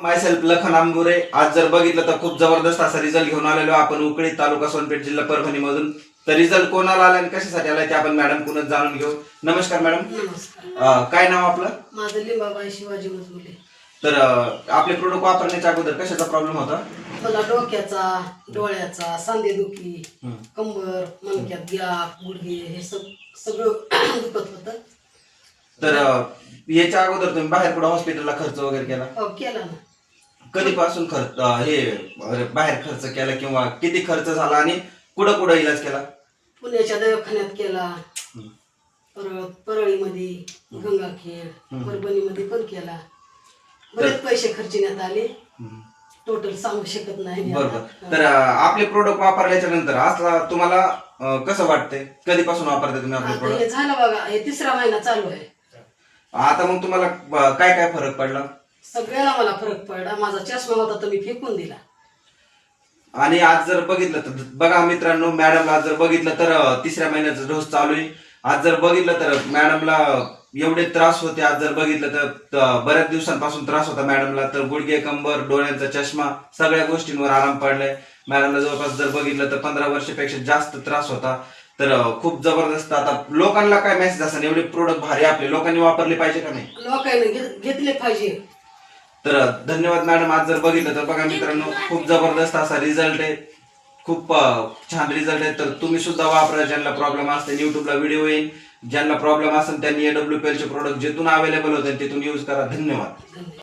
Myself Lakhan Ambure. आज जर बघितलं तर खूप जबरदस्त असा रिझल्ट घेऊन आलेलो आपण उकळी तालुका सोनपेठ जिल्हा परभणी मधून. तर रिझल्ट कोणाला आला आणि कशासाठी आलाय ते आपण मॅडम कुणच जाणून घेऊ. नमस्कार मॅडम. नमस्कार. काय नाव आपलं? माझं लिंबाबाई शिवाजी मुले. तर आपले प्रोडक्ट वापरण्याच्या अगोदर कशाचा प्रॉब्लेम होता? मला डोक्याचा, डोळ्याचा, सांधेदुखी, कंबर, मणक्यात गॅप, गुडघे हे सगळं दुखत होतं. तर याच्या अगोदर तुम्ही बाहेर कुठं हॉस्पिटलला खर्च वगैरे केला? हो केला ना. कधीपासून खर्च बाहेर खर्च केला किंवा किती खर्च झाला आणि कुठं कुठं इलाज केला? पुण्याच्या दवाखान्यात केला, परत परळीमध्ये, गंगाखेड, परभणीमध्ये पण केला. बरेच पैसे खर्चण्यात आले, टोटल सांगू शकत नाही मी बरोबर. आता. तर आपले प्रोडक्ट वापरल्याच्या नंतर असला तुम्हाला कसं वाटतंय? कधीपासून वापरताय तुम्ही आपले आता प्रोडक्ट? हे झालं बघा, हे 3रा महिना चालू आहे. आता मग तुम्हाला काय काय फरक पडला? सगळ्याला मला फरक पडला. माझा चष्मा होता तर मी फेकून दिला. आणि आज जर बघितलं तर बघा मित्रांनो, मॅडमला आज जर बघितलं तर 3ऱ्या महिन्याचा डोस चालू आहे. आज जर बघितलं तर मॅडमला एवढे त्रास होते. आज जर बघितलं तर बऱ्याच दिवसांपासून त्रास होता मॅडमला. तर गुडघे, कंबर, डोळ्यांचा चष्मा सगळ्या गोष्टींवर आराम पडलाय. मॅडमला जवळपास जर बघितलं तर 15 वर्षापेक्षा जास्त त्रास होता. तर खूप जबरदस्त. आता लोकांना काय मेसेज असेल, एवढे प्रोडक्ट भारी आपले लोकांनी वापरले पाहिजे का नाही? लोकांनी घेतले पाहिजे. तर धन्यवाद मॅडम. आज जर बघितलं तर बघा मित्रांनो, खूप जबरदस्त असा रिझल्ट आहे. खूप छान रिझल्ट आहे. तर तुम्ही सुद्धा वापरा. ज्यांना प्रॉब्लेम असतील युट्यूबला व्हिडिओ येईल, ज्यांना प्रॉब्लेम असेल त्यांनी AWPL चे प्रोडक्ट जिथून अवेलेबल होते तिथून यूज करा. धन्यवाद.